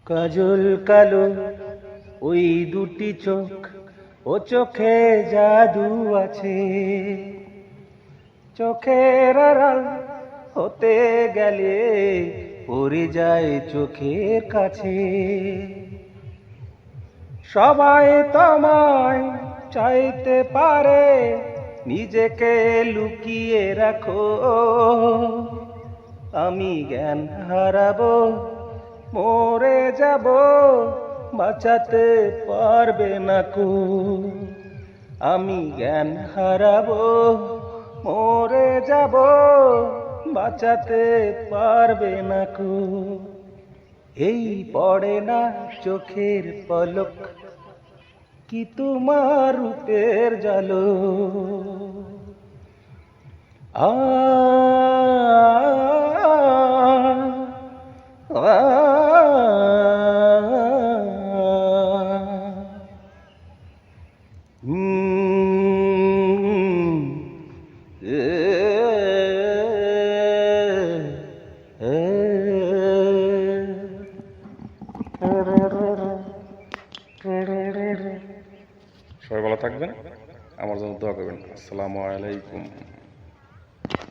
কাজল কালো ওই দুটি চোখ, ও চোখে জাদু আছে। চোখের আড়াল হতে গেলে পড়ে যায় চোখের কাছে। সবাই তোমায় চাইতে পারে, নিজেকে লুকিয়ে রাখো। আমি জ্ঞান হারাবো, মরে যাব, বাঁচাতে পারবে না কো। আমি জ্ঞান হারাবো, মরে যাব, বাঁচাতে পারবে না কো। এই পড়ে না চোখের পলক, কি তোমার রূপের জালো। আ সবাই ভালো থাকবেন, আমার জন্য দোয়া করবেন। আসসালামু আলাইকুম।